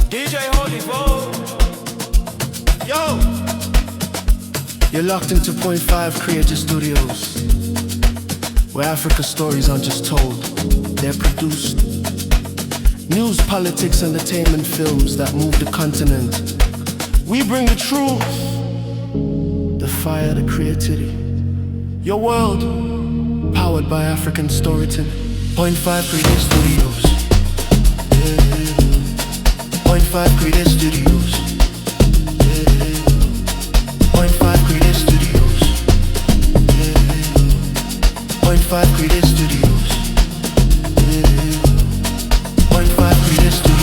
DJ Holy Vogue. Yo! You're locked into Point 5 Creative Studios, where Africa's stories aren't just told, they're produced. News, politics, entertainment, films that move the continent. We bring the truth, the fire, the creativity. Your world, powered by African storytelling. Point 5 Creative Studios. Point 5 Creative Studios. Point 5 Creative Studios. Point 5 Creative Studios. Point 5 Creative Studios.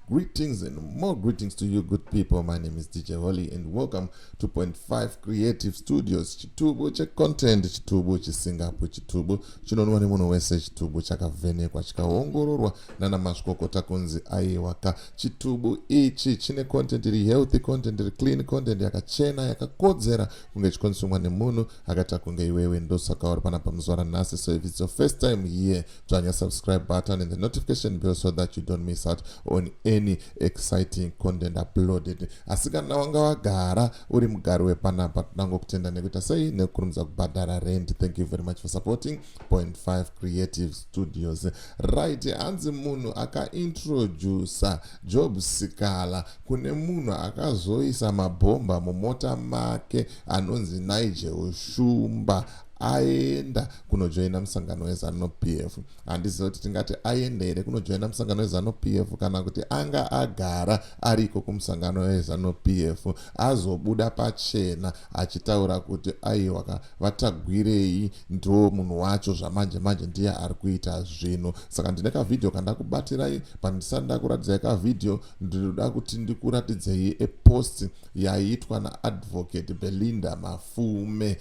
Greetings, and more greetings to you, good people. My name is DJ Holly, and welcome to Point 5 Creative Studios. Chitubu che content, chitubu chisingapo, chitubu chinonwani muno wese, chitubu chakavhenekwa chikaongororwa nana mazvikokota kunzi aiwaka. Chitubu ichi chine content iri healthy content, iri clean content, yakachena yakakodzera kunge chikonsumwa nemunhu akata kunge iwewe ndosaka uri panapa muzuva ranhasi. So if it's your first time here, dzvanya subscribe button and the notification bell so that you don't miss out on any exciting content uploaded. Asi kana wanga wagara uri mugari wepanapa, tinangokutenda nekuita sei nekurumidza kubhadhara rent. Thank you very much for supporting Point 5 Creative Studios. Right, hanzi munhu akaintrodusa Job Sikhala kune munhu akazoisa mabhomba mumota make anonzi Nigel Shumba aenda kunojoina musangano wezanu PF. Handiziva kuti tingati aenda here kunojoina musangano wezanu PF kana kuti anga agara ariko kumusangano wezanu PF azobuda pachena achitaura kuti aiwa vatagwirei ndo munhu wacho zvamanje manje ndiye ari kuita zvinhu. Saka ndine kavidhio kandakubatirai, pandisati ndakuratidzai kavidhio ndinoda kuti ndikuratidzei epost yaiitwa naadvocate Belinda Mafume.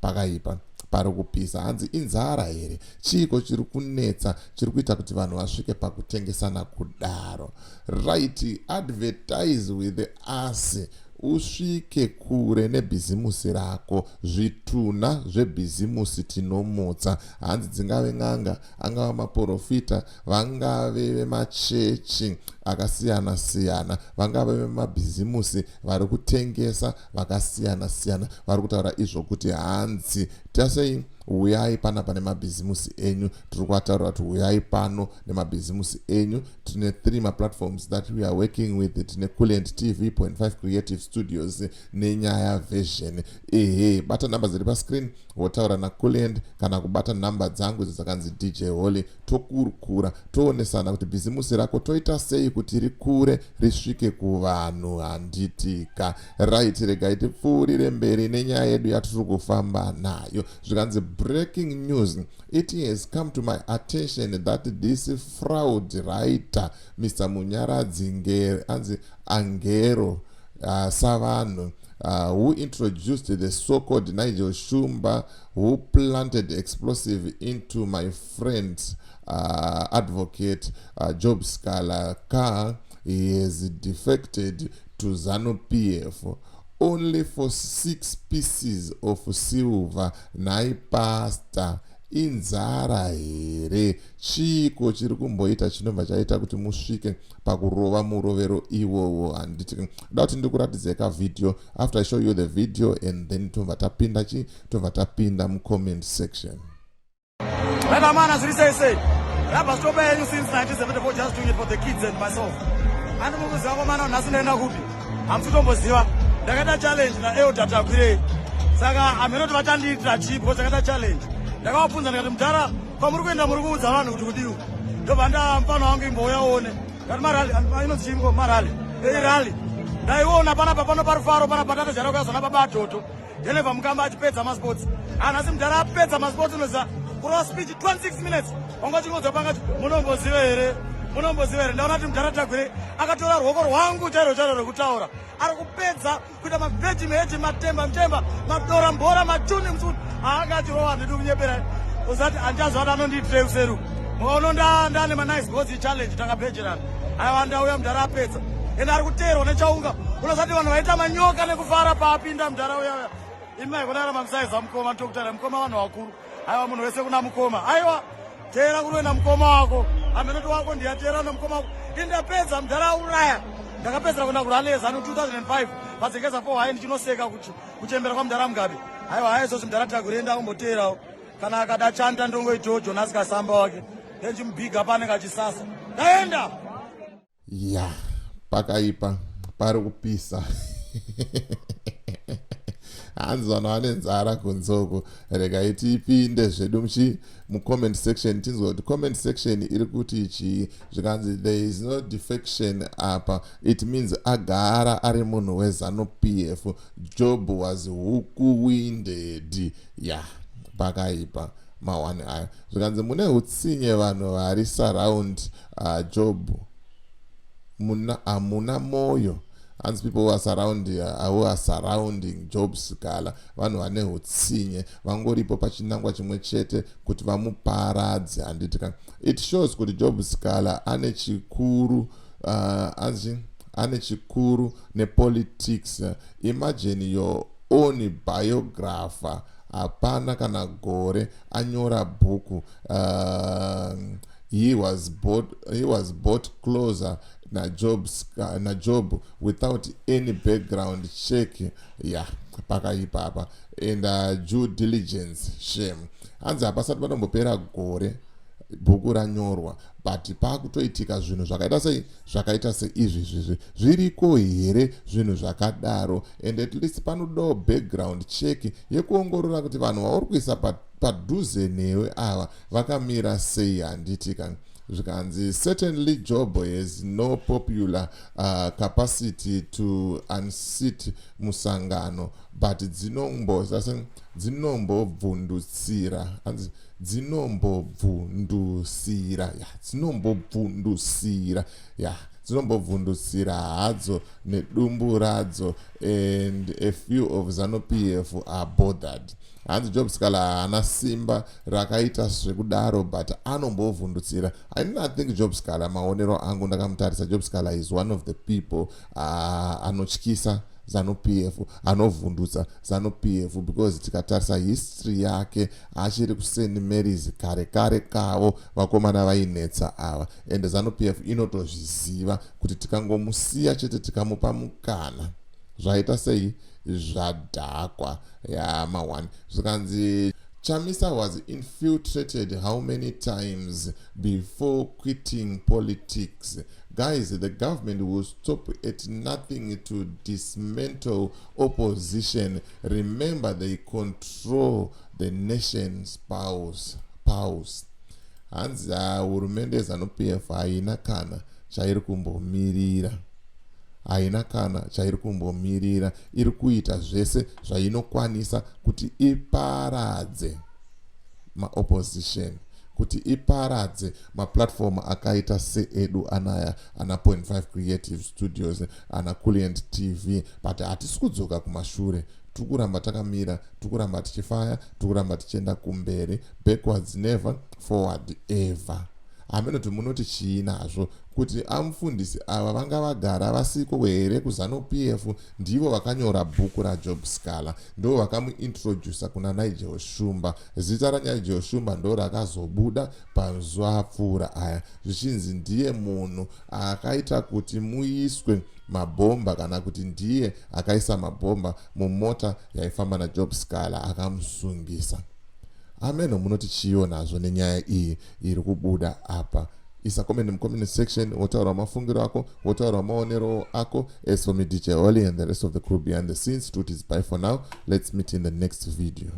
Pakaipa pari kupisa, hanzi inzara here, chiko chiri kunetsa chiri kuita kuti vanhu vasvike pakutengesana kudaro. Right, advertise with us, usvike kure nebhizimusi rako. Zvituna zvebhizimusi tinomutsa, hanzi dzingave n'anga, angava maprofita, vangave vemachechi akasiyana siyana, vangave vemabhizimusi vari kutengesa vakasiyana siyana, vari kutaura izvo kuti hanzi tasei uyai panapa nemabhizimusi enyu. Tiri kuvataura kuti uyai pano nemabhizimusi enyu. Tine 3 maplatforms that we are working with. Tine Coolent TV, Point 5 Creative Studios nenyaya Vision. Bata namba dziri pascreen wotaura na Coolent kana kubata namba dzangu dzakanzi DJ Holly. Tokurukura toonesana kuti bhizimusi rako toita sei kuti rikure risvike kuvanhu. Handitika right, regai tipfuurire mberi nenyaya yedu yatiri kufamba nayo. Zvikanzi breaking news. It has come to my attention that this fraud writer Mr. Munyaradzi Angero Savano, who introduced the so-called Nigel Shumba, who planted explosive into my friend's advocate Job Sikhala car, he has defected to ZANU PF only for 6 pieces of silver. Naipasta inzara here, chiko chiri kumboita chinobva chaita kuti musvike pakurova murovero iwowo. Handiti da kuti ndikuratidzai kavidhio. After I show you the video, and then tobva tapinda mucomment section. Remember, man, as we say, Rabba stop you since 1974, just doing it for the kids and myself. And I'm Ziva. Ndakata challenge na elder takwire. Saka amenoti vatandira chipo sakata challenge. Ndakavabvunza ndikati mudhara kwamuri kuenda muri kuudza vanhu kuti kudii. Ndobva ndamufana wangu imboyaone. Ngati marali inonzi chimbo marali. Rali. Ndaiona panapa pano parufaro pana patata jara kuyazona baba atoto. Deneva mukamba achipedza masports. Anasi mudhara apedza masports unoza cross speech 26 minutes. Wanga chingodza pangati munomboziva here. Ndaona kuti mudhara takwire akatora ruoko rwangu chairo rwekutaura. Ari kupedza kuita mabheji meji matemba mtemba madora mbora matuni msuni akachirowa ndiri kunyepera usati anchazvada anondiitire useru mukaona ndane manice gozi challenge takabhejerana aiwa ndauya mudhara apedza ende ari kuteerwa nechaunga unosati vanhu vaita manyoka nekufara paapinda mudhara uya imai kunara mamsaiza mukoma ndokutara mukoma vanhu vakuru aiwa munhu wese kuna mukoma aiwa teera kuroenda mukoma wako amenoti wako ndiyatera nomukoma wako indapedza mudhara uraya ndakapedzera kuenda kuraleza no 2005 padzekeza 4 hai ndichinoseka kuchembera kwamudhara mugabe aiwa haizvozvi mudhara tagurenda kumboteerawo kana akada chanda ndongoitawo Jonas Kasamba wake ndenchimubhiga panenge achisasa ndaenda ya pakaipa pari kupisa hanzi vanhu vane nzara kunzoko regai tipinde zvedu mucomment section tinzwa kuti comment section iri kuti ichi zvikanzi there is no defection apa it means agara ari munhu wezanu pf Job was huku winded ya pakaipa mawani ayo zvikanzi mune utsinye vanhu vari surround Job hamuna moyo. And people who are surrounding Job Sikhala vanhu vane utsinye vangoripo pachinangwa chimwe chete kuti vamuparadze handitika. It shows kuti Job Sikhala ane chikuru nepolitics. Imagine your own biographer hapana kana gore anyora bhuku he was brought closer na Job without any background check pakaipapa and due diligence shame. Hanzi hapasati panombopera gore bhuku ranyorwa but pakutoitika zvinhu zvakaita seizvi zviriko here zvinhu zvakadaro and at least panodawo background check yekuongorora kuti vanhu vauri kuisa padhuze newe ava vakamira sei handitika. Zvikanzi certainly Job has no popular capacity to unseat musangano but dzinombobvundusira hadzo nedumbu radzo and a few of ZANU-PF are bothered. Hanzi Job Sikhala haana simba rakaita zvekudaro but anombovhundutsira. I didn't think Job Sikhala maonero angu ndakamutarisa Job Sikhala is one of the people anotyisa ZANU-PF anovhundutsa ZANU-PF because tikatarisa history yake achiri kuSt Mary's kare kavo vakomana vainetsa ava and ZANU-PF inotozviziva kuti tikangomusiya chete tikamupa mukana zvaita sei zvadhakwa mawani. Zvikanzi Chamisa was infiltrated how many times before quitting politics? Guys, the government will stop at nothing to dismantle opposition. Remember, they control the nation's powers. Hanzi hurumende ZANU-PF haina kana chairi kumbomirira iri kuita zvese zvainokwanisa kuti iparadze maopposition, kuti iparadze maplatform akaita seedu anaya ana Point 5 Creative Studios ana Kulient TV but hatisi kudzoka kumashure. Tukuramba takamira, tukuramba tichifaya, tukuramba tichienda kumberi, backwards never, forward ever. Amenoti munoti chiinazvo kuti amufundisi ava vanga vagara vasiko here kuZANU-PF ndivo vakanyora bhuku raJob Sikhala, ndo vakamuintrodusa kuna Nigel Shumba. Zita raNigel Shumba ndo rakazobuda pazuva apfuura aya zvichinzi ndiye munhu akaita kuti muiswe mabhomba kana kuti ndiye akaisa mabhomba mumota yaifamba naJob Sikhala akamusungisa. Ameno munoti chionazvo nenyaya iyi iri kubuda apa. Isa comment mucomment section wotaura mafungiro ako, wotaura maonero ako. As for me DJ Oli and the rest of the crew behind the scenes, truth is bye for now. Let's meet in the next video.